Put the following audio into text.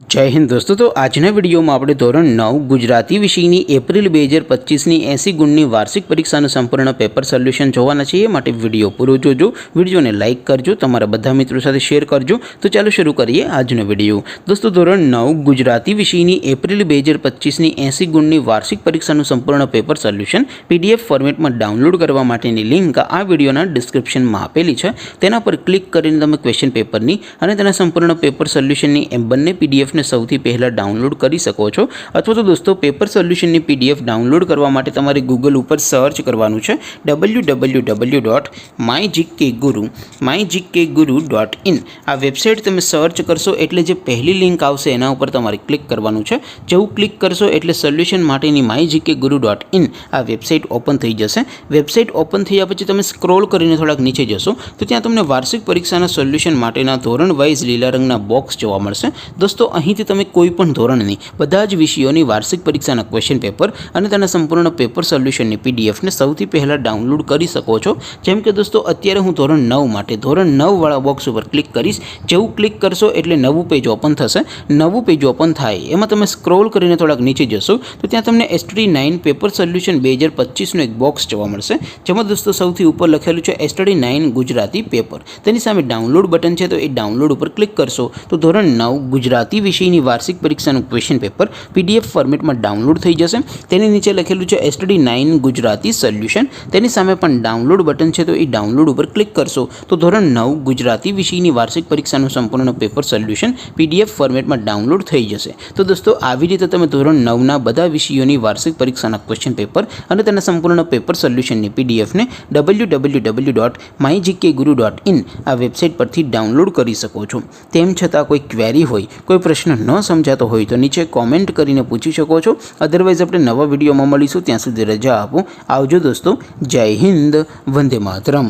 जय हिंद दोस्तों। तो आजना विडियो में આપણે ધોરણ 9 ગુજરાતી વિષયની એપ્રિલ 2025ની 80 ગુણની વાર્ષિક પરીક્ષાનું સંપૂર્ણ પેપર સોલ્યુશન જોવાના છે। એ માટે વિડિયો પૂરો જોજો, વિડિયોને લાઈક કરજો, તમારા બધા મિત્રો સાથે શેર કરજો। તો ચાલો શરૂ કરીએ આજનો વિડિયો। દોસ્તો ધોરણ 9 ગુજરાતી વિષયની એપ્રિલ 2025ની 80 ગુણની વાર્ષિક પરીક્ષાનું સંપૂર્ણ પેપર સોલ્યુશન પીડીએફ ફોર્મેટમાં ડાઉનલોડ કરવા માટેની લિંક આ વિડિયોના ડિસ્ક્રિપ્શનમાં આપેલી છે। તેના પર ક્લિક કરીને તમે ક્વેશ્ચન પેપરની અને તેના સંપૂર્ણ પેપર સોલ્યુશનની બંને પીડીએફ ने સૌથી પહેલા ડાઉનલોડ કરી શકો છો। અથવા તો દોસ્તો પેપર સોલ્યુશનની પીડીએફ ડાઉનલોડ કરવા માટે તમારે ગૂગલ ઉપર સર્ચ કરવાનું છે www.mygkguru.in। આ વેબસાઇટ તમે સર્ચ કરશો એટલે જે પહેલી લિંક આવશે એના ઉપર તમારે ક્લિક કરવાનું છે। જેવું ક્લિક કરશો એટલે સોલ્યુશન માટેની mygkguru.in આ વેબસાઇટ ઓપન થઈ જશે। વેબસાઇટ ઓપન થયા પછી તમે સ્ક્રોલ કરીને થોડાક નીચે જશો તો ત્યાં તમને વાર્ષિક પરીક્ષાના સોલ્યુશન માટેના ધોરણ વાઇઝ લીલા રંગના બોક્સ જોવા મળશે। दोस्तों અહીંથી તમે કોઈ પણ ધોરણની બધા જ વિષયોની વાર્ષિક પરીક્ષાના ક્વેશ્ચન પેપર અને તેના સંપૂર્ણ પેપર સોલ્યુશનની પીડીએફ ને સૌથી પહેલા ડાઉનલોડ કરી શકો છો। જેમ કે દોસ્તો અત્યારે હું ધોરણ 9 માટે ધોરણ 9 વાળા બોક્સ ઉપર ક્લિક કરીશ। જેવું ક્લિક કરશો એટલે નવું પેજ ઓપન થશે। નવું પેજ ઓપન થાય એમાં તમે સ્ક્રોલ કરીને થોડાક નીચે જશો તો ત્યાં તમને STD9 પેપર સોલ્યુશન 2025 નો એક બોક્સ જોવા મળશે। જેમાં દોસ્તો સૌથી ઉપર લખેલું છે STD9 ગુજરાતી પેપર। તેની સામે ડાઉનલોડ બટન છે તો એ ડાઉનલોડ ઉપર ક્લિક કરશો તો ધોરણ 9 ગુજરાતી વિષયની વાર્ષિક પરીક્ષાનું ક્વેશ્ચન પેપર પીડીએફ ફોર્મેટમાં ડાઉનલોડ થઈ જશે। તેની નીચે લખેલું છે STD9 ગુજરાતી સોલ્યુશન। તેની સામે પણ ડાઉનલોડ બટન છે તો એ ડાઉનલોડ ઉપર ક્લિક કરશો તો ધોરણ 9 ગુજરાતી વિષયની વાર્ષિક પરીક્ષાનું સંપૂર્ણ પેપર સોલ્યુશન પીડીએફ ફોર્મેટમાં ડાઉનલોડ થઈ જશે। તો દોસ્તો આવી રીતે તમે ધોરણ 9ના બધા વિષયોની વાર્ષિક પરીક્ષાના ક્વેશ્ચન પેપર અને તેના સંપૂર્ણ પેપર સોલ્યુશનની પીડીએફને www.mygkguru.in આ વેબસાઇટ પરથી ડાઉનલોડ કરી શકો છો। તેમ છતાં કોઈ ક્વેરી હોય, કોઈ પ્રશ્ન ન સમજાતો હોય તો નીચે કોમેન્ટ કરીને પૂછી શકો છો। અધરવાઇઝ આપણે નવા વિડીયોમાં મળીશું, ત્યાં સુધી રજા આપો। આવજો દોસ્તો। જય હિન્દ, વંદે માતરમ।